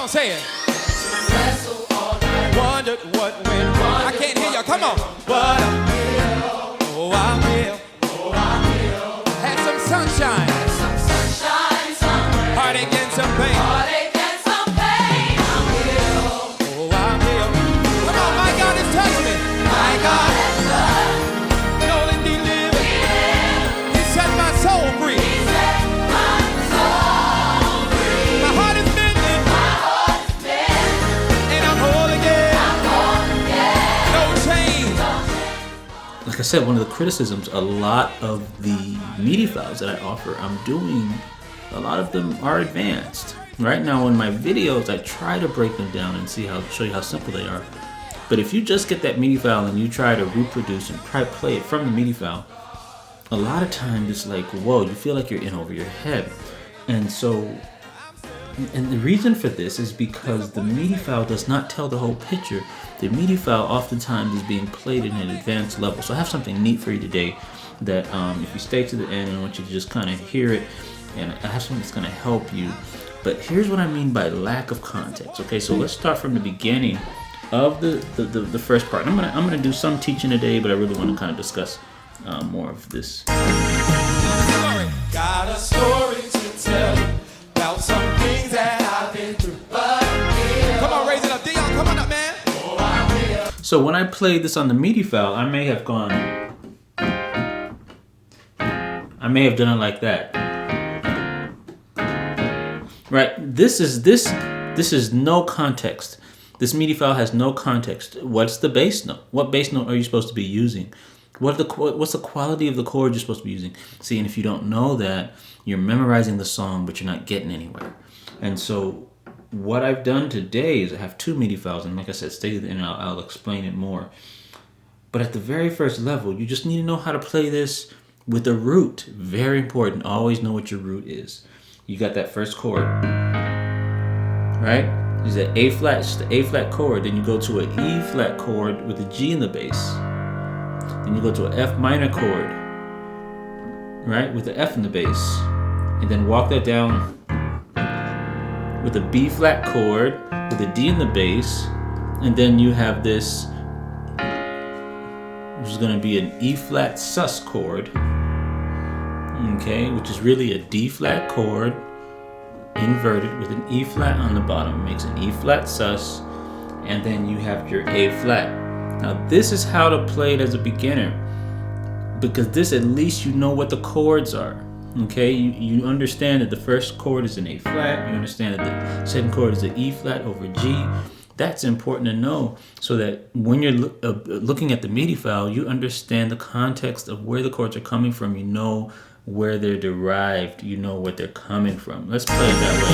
on, say it. Wondered what went wrong. I can't hear y'all. Come on. But I feel. Had some sunshine. Heartache and some pain. Oh, I feel. Come on, my God has touched me. My God. Know and delivered. He set my soul free. My heart is mended. And I'm whole again. No change. Like I said, one of the criticisms, a lot of the MIDI files that I offer, I'm doing, a lot of them are advanced. Right now in my videos, I try to break them down and show you how simple they are. But if you just get that MIDI file and you try to reproduce and play it from the MIDI file, a lot of times it's like, whoa, you feel like you're in over your head. And the reason for this is because the MIDI file does not tell the whole picture. The MIDI file oftentimes is being played in an advanced level. So I have something neat for you today that if you stay to the end, I want you to just kind of hear it, and I have something that's going to help you. But here's what I mean by lack of context. Okay, so let's start from the beginning of the first part. I'm gonna do some teaching today, but I really want to kind of discuss more of this. Got a story to tell you about some things that I've been through. Come on, raise it up, Dion. Come on up, man. So when I played this on the MIDI file, I may have done it like that. Right? This is no context. This MIDI file has no context. What's the bass note? What bass note are you supposed to be using? What's the quality of the chord you're supposed to be using? See, and if you don't know that, you're memorizing the song, but you're not getting anywhere. And so what I've done today is I have two MIDI files, and like I said, stay to the end, I'll explain it more. But at the very first level, you just need to know how to play this with a root. Very important. Always know what your root is. You got that first chord, right? Is that A flat, it's the A flat chord. Then you go to an E flat chord with a G in the bass. Then you go to an F minor chord, right, with the F in the bass. And then walk that down with a B flat chord with a D in the bass. And then you have this, which is going to be an E flat sus chord, okay, which is really a D flat chord inverted with an E flat on the bottom. It makes an E flat sus, and then you have your A flat. Now this is how to play it as a beginner, because this, at least you know what the chords are. Okay, you understand that the first chord is an A flat, you understand that the second chord is an E flat over G. That's important to know, so that when you're looking at the MIDI file, you understand the context of where the chords are coming from. You know where they're derived. You know what they're coming from. Let's play it that way.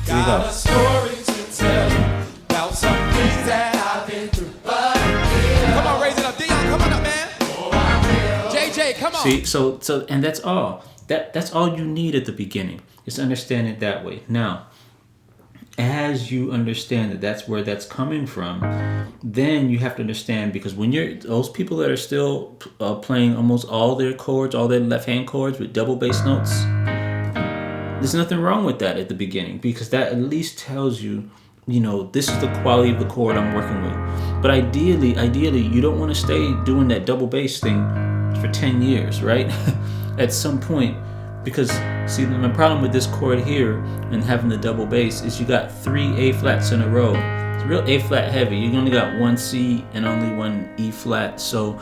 Here we Got a story to tell you about some things that I've been through. Come on, raise it up, Dion. Come on up, man. JJ, come on. See, so and that's all. That's all you need at the beginning. Is understand it that way. Now, as you understand that that's where that's coming from, then you have to understand, because when you're those people that are still playing almost all their chords, all their left hand chords with double bass notes, there's nothing wrong with that at the beginning, because that at least tells you, this is the quality of the chord I'm working with. But ideally, you don't want to stay doing that double bass thing for 10 years, right? At some point. Because, see, my problem with this chord here and having the double bass is you got 3 A flats in a row. It's real A flat heavy. You only got 1 C and only 1 E flat. So,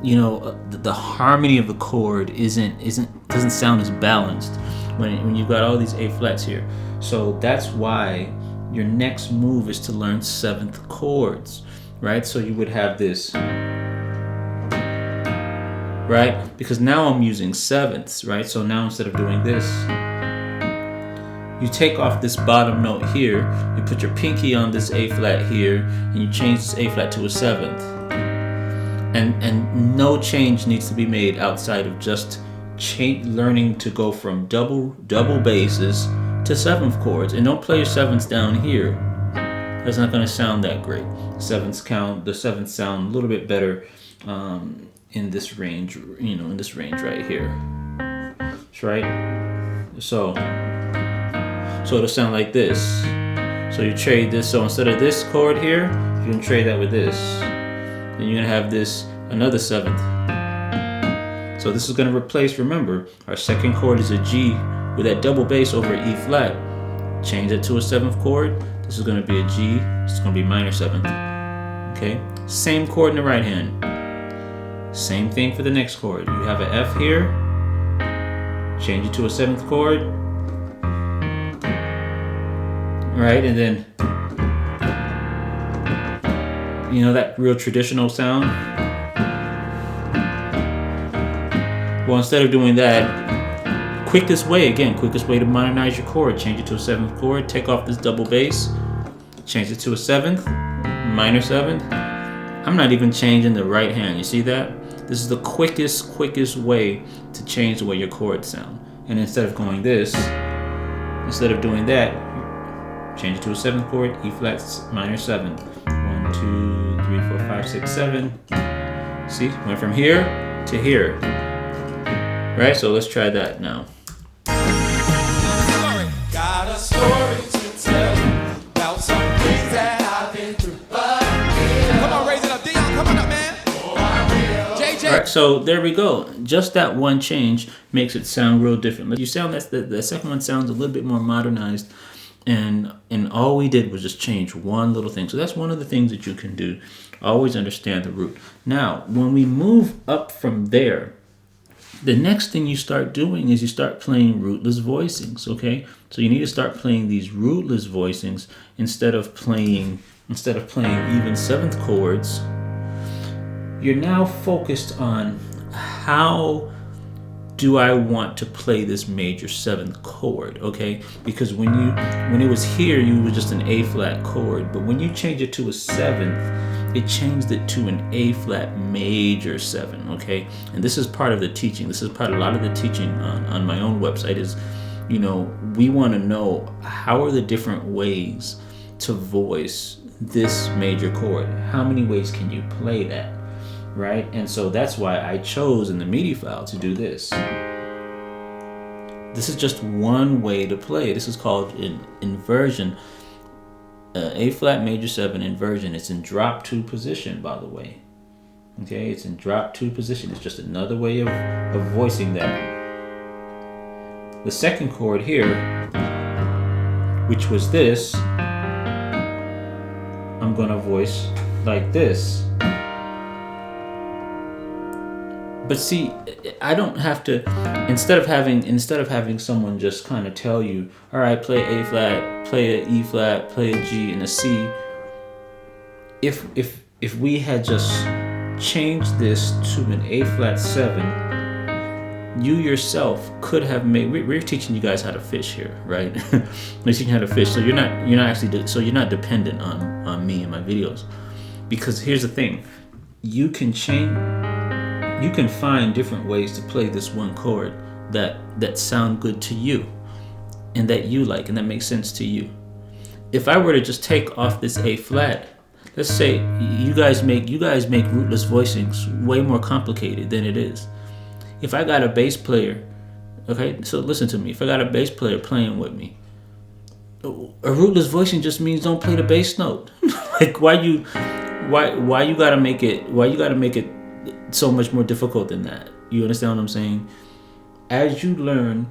the harmony of the chord doesn't sound as balanced when you've got all these A flats here. So that's why your next move is to learn 7th chords, right? So you would have this, right? Because now I'm using 7ths, right? So now instead of doing this, you take off this bottom note here, you put your pinky on this A flat here, and you change this A flat to a 7th. And no change needs to be made outside of just learning to go from double basses to 7th chords. And don't play your 7ths down here. That's not going to sound that great. The 7ths sound a little bit better in this range, in this range right here. That's right. So it'll sound like this. So you trade this. So instead of this chord here, you can trade that with this. Then you're gonna have this another 7th. So this is gonna replace. Remember, our second chord is a G with that double bass over E flat. Change it to a 7th chord. This is gonna be a G. It's gonna be minor 7th. Okay. Same chord in the right hand. Same thing for the next chord. You have an F here. Change it to a 7th chord. Right, and then, you know, that real traditional sound. Well, instead of doing that, quickest way to modernize your chord, change it to a 7th chord, take off this double bass, change it to a 7th, minor 7th. I'm not even changing the right hand, you see that? This is the quickest way to change the way your chords sound. And instead of going this, instead of doing that, change it to a 7th chord, E flat minor 7. 1, 2, 3, 4, 5, 6, 7. See, went from here to here. Right, so let's try that now. Got a story to tell you about some things that I've been through. Come on, raise it up, Dion. Come on up, man. JJ. All right, so there we go. Just that one change makes it sound real different. You sound that the second one sounds a little bit more modernized. And all we did was just change one little thing. So that's one of the things that you can do. Always understand the root. Now, when we move up from there, the next thing you start doing is you start playing rootless voicings, okay? So you need to start playing these rootless voicings instead of playing even 7th chords. You're now focused on how do I want to play this major 7th chord, okay? Because when it was here, you was just an A flat chord, but when you change it to a 7th, it changed it to an A flat major 7, okay? And this is part of the teaching. This is part of a lot of the teaching on my own website is, you know, we want to know how are the different ways to voice this major chord. How many ways can you play that? Right? And so that's why I chose in the MIDI file to do this. This is just one way to play. This is called inversion. A flat major 7 inversion. It's in drop 2 position, by the way. Okay, it's in drop 2 position. It's just another way of voicing that. The second chord here, which was this, I'm gonna voice like this. But see, I don't have to. Instead of having someone just kind of tell you, all right, play A flat, play an E flat, play a G and a C. If we had just changed this to an A flat 7, you yourself could have made. We're teaching you guys how to fish here, right? We're teaching you how to fish, so you're not dependent on me and my videos, because here's the thing, you can find different ways to play this one chord that sound good to you and that you like and that makes sense to you. If I were to just take off this A flat, let's say you guys make rootless voicings way more complicated than it is. If I got a bass player, okay, so listen to me. If I got a bass player playing with me, a rootless voicing just means don't play the bass note. Like why you gotta make it so much more difficult than that? You understand what I'm saying? As you learn,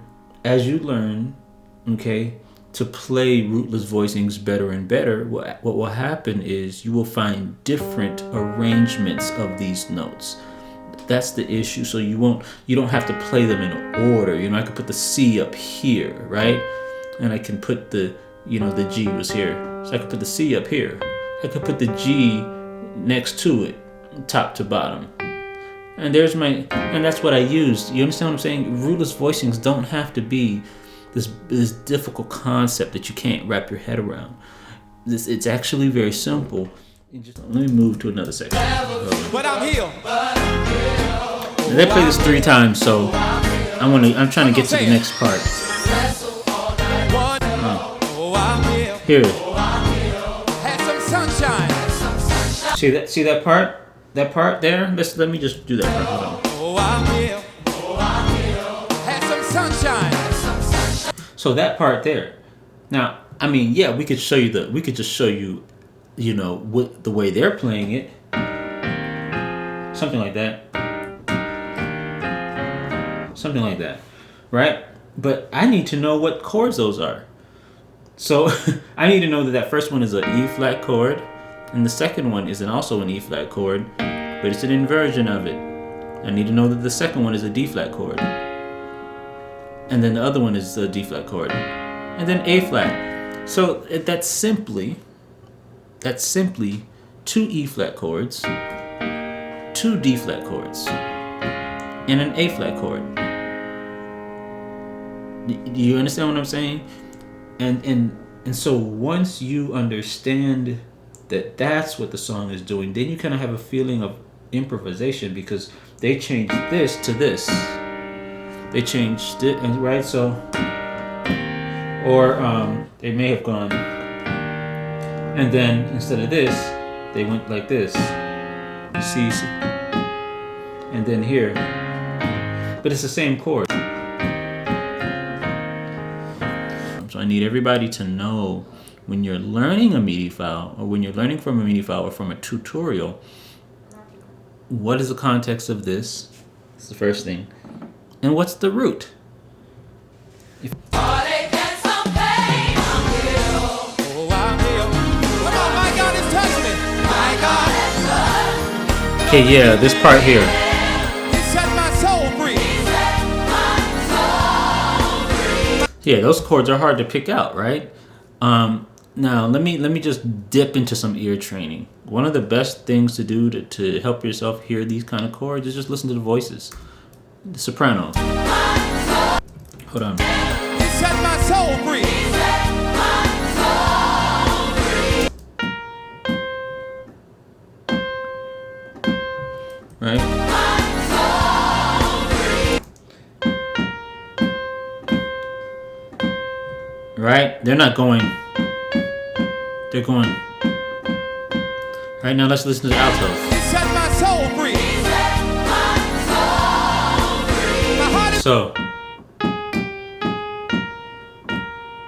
okay, to play rootless voicings better and better, what will happen is you will find different arrangements of these notes. That's the issue. So you don't have to play them in order. You know, I could put the C up here, right? And I can put the G was here. So I could put the C up here. I could put the G next to it, top to bottom. And that's what I used. You understand what I'm saying? Rootless voicings don't have to be this difficult concept that you can't wrap your head around. It's actually very simple. Let me move to another section. But I'm here. And they play this 3 times, so I'm trying to get to the next part. Here. Had some sunshine. See that part? That part there? Let me just do that part. Hold on. Oh, I'm here. Had some sunshine. So that part there. Now, I mean, yeah, we could just show you, you know, what the way they're playing it. Something like that. Something like that. Right? But I need to know what chords those are. So I need to know that first one is an E flat chord, and the second one is also an E flat chord, but it's an inversion of it. I need to know that the second one is a D flat chord, and then the other one is a D flat chord, and then A flat. So that's simply 2 E flat chords, 2 D flat chords, and an A flat chord. Do you understand what I'm saying? And so once you understand that that's what the song is doing, then you kind of have a feeling of improvisation, because they changed this to this. They changed it, right? So, or they may have gone, and then instead of this, they went like this. You see, and then here, but it's the same chord. So I need everybody to know, when you're learning a MIDI file, or when you're learning from a MIDI file or from a tutorial, what is the context of this? That's the first thing. And what's the root? Okay, yeah, this part here. Yeah, those chords are hard to pick out, right? Now let me just dip into some ear training. One of the best things to do to help yourself hear these kind of chords is just listen to the voices. The soprano. Hold on. Set my soul free. Right? Right? They're not going. They're going. Right now, let's listen to the altos. Set my soul free. So,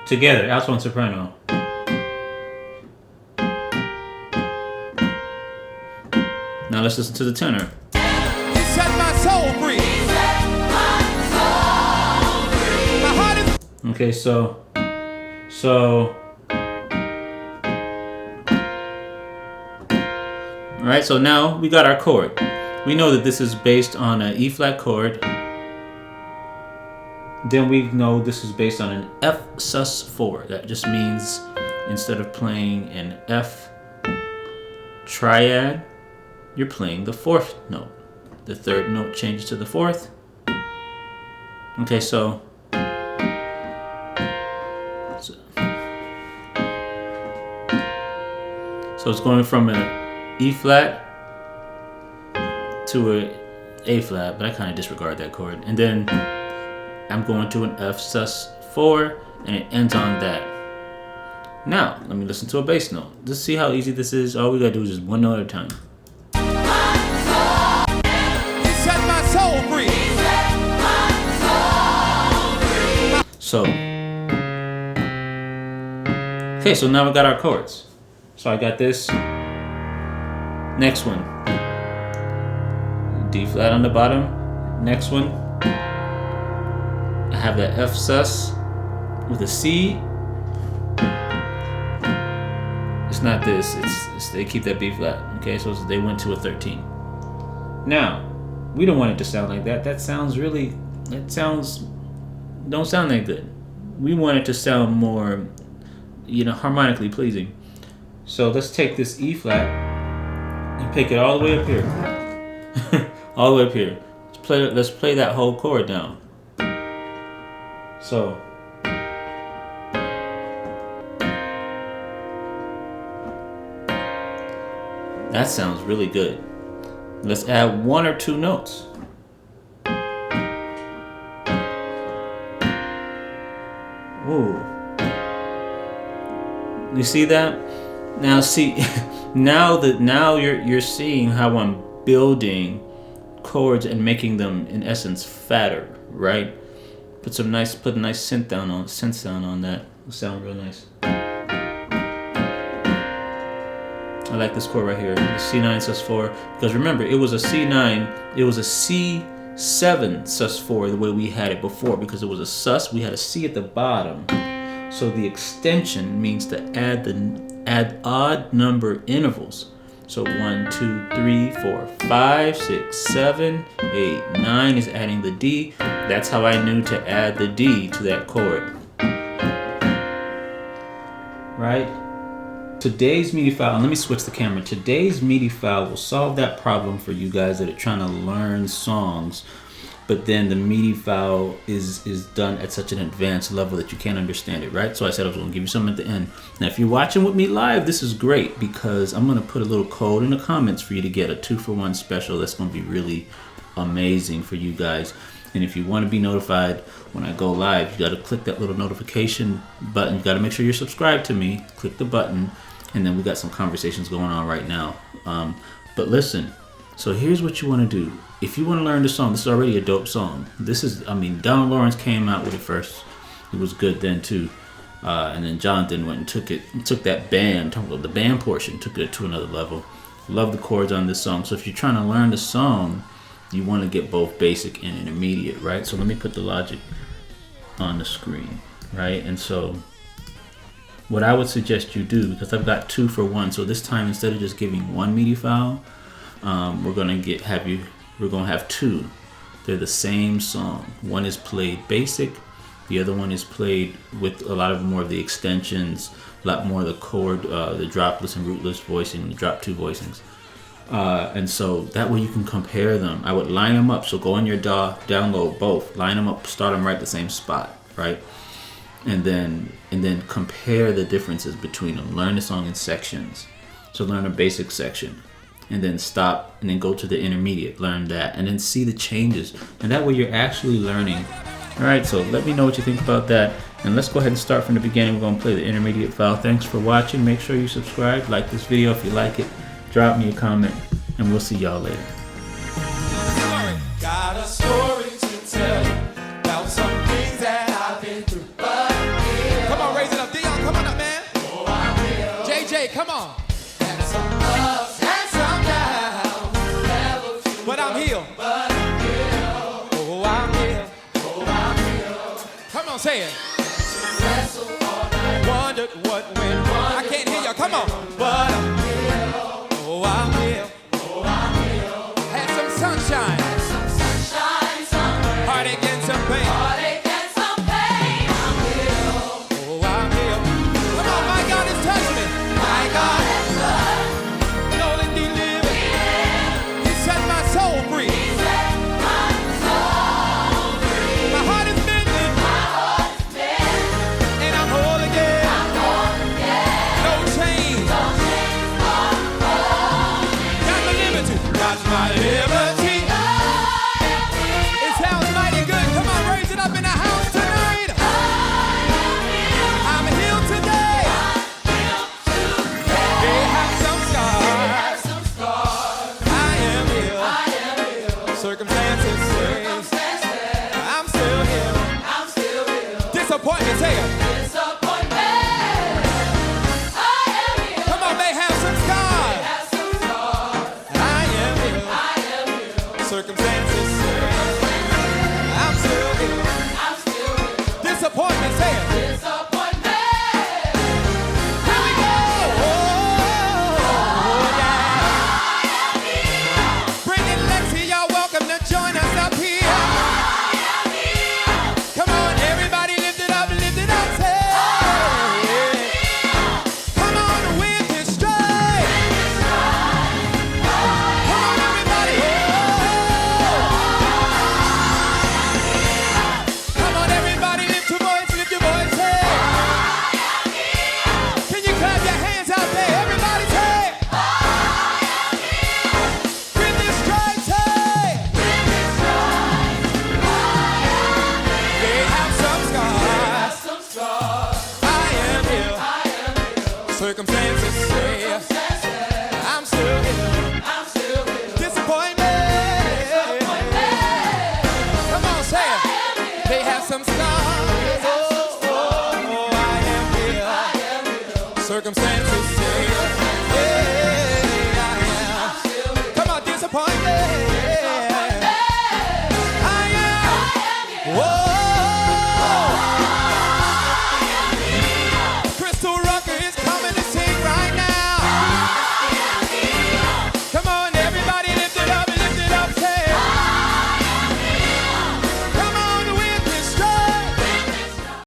together, alto and soprano. Now let's listen to the tenor. Set my soul free. Okay, so. Alright, so now we got our chord. We know that this is based on an E flat chord. Then we know this is based on an F sus4. That just means instead of playing an F triad, you're playing the 4th note. The 3rd note changes to the 4th. Okay, so it's going from an E flat to an A flat, but I kind of disregard that chord. And then I'm going to an F sus4, and it ends on that. Now, let me listen to a bass note. Just see how easy this is. All we gotta do is just one note at a time. Set my soul free. So, okay, so now we got our chords. So I got this. Next one. D flat on the bottom. Next one. I have that F sus with a C. It's not this. It's they keep that B flat. Okay, so they went to a 13. Now, we don't want it to sound like that. Don't sound that good. We want it to sound more, harmonically pleasing. So let's take this E flat and pick it all the way up here. All the way up here. Let's play that whole chord down. So that sounds really good. Let's add 1 or 2 notes. Ooh. You see that? Now see, now you're seeing how I'm building chords and making them in essence fatter, right? Put a nice synth sound on that. It'll sound real nice. I like this chord right here, the C9 sus4, because remember, it was a C9, it was a C7 sus4 the way we had it before, because it was a sus, we had a C at the bottom. So the extension means to add odd number intervals. So 1, 2, 3, 4, 5, 6, 7, 8, 9 is adding the D. That's how I knew to add the D to that chord. Right? Today's MIDI file, and let me switch the camera. Today's MIDI file will solve that problem for you guys that are trying to learn songs, but then the MIDI file is done at such an advanced level that you can't understand it, right? So I said I was going to give you something at the end. Now, if you're watching with me live, this is great because I'm going to put a little code in the comments for you to get a 2-for-1 special. That's going to be really amazing for you guys. And if you want to be notified when I go live, you got to click that little notification button. You got to make sure you're subscribed to me. Click the button, and then we got some conversations going on right now. But listen, so here's what you want to do. If you want to learn the song, this is already a dope song. This is, I mean, Don Lawrence came out with it first. It was good then too. And then Jonathon went and took that band, the band portion, took it to another level. Love the chords on this song. So if you're trying to learn the song, you want to get both basic and intermediate, right? So let me put the logic on the screen, right? And so what I would suggest you do, because I've got 2-for-1, so this time instead of just giving one MIDI file, we're gonna have two. They're the same song. One is played basic, the other one is played with a lot more of the extensions, a lot more of the chord, the dropless and rootless voicing, the drop 2 voicings. And so that way you can compare them. I would line them up. So go in your DAW, download both, line them up, start them right at the same spot, right? And then compare the differences between them. Learn the song in sections. So learn a basic section, and then stop, and then go to the intermediate, learn that, and then see the changes. And that way you're actually learning. All right, so let me know what you think about that. And let's go ahead and start from the beginning. We're gonna play the intermediate file. Thanks for watching. Make sure you subscribe, like this video if you like it. Drop me a comment, and we'll see y'all later. Got a story to tell you about some things that I've been through. Come on, raise it up, Dion. Come on up, man. Oh, I will. JJ, come on. And some ups and some downs. But I'm healed. Oh, I'm healed. Oh, I'm healed. Come on, say it. Wondered what went wrong. I can't hear y'all. Come on. But I'm healed. Oh, I'm healed. Oh, I'm healed. Had some sunshine. Had some sunshine, some rain. Heartache and some pain. Heartache and some pain. I'm healed. Oh, I'm healed. Come on, my God has touched me. My God has touched. Know that He lives. He set my soul free. He set my soul free. My heart is mended. My heart is mended. And I'm whole again. I'm whole again. No chains. No chains. Got my liberty. It sounds mighty good. Come on, raise it up in the house tonight. I'm healed today. They have some scars. I am healed. Circumstances say I'm still healed. Disappointment, say it. Come on, they have some scars. Circumstances say I'm still here. Disappointment, say it. Disappointment. Here we go. Oh, yeah. Bring it, Lexi. Y'all welcome to join us up here. Come on, everybody, lift it up, say. Come on, with this stride. Come on, everybody. Come on, everybody, lift your voice, hey. Can you clap your hands out there? Everybody say, with this stride, say. They have some scars. I am healed. Circumstances say I'm still healed. Disappointment. Come on, say it. They have some scars. Oh, I am healed. Circumstances say, yeah. Oh,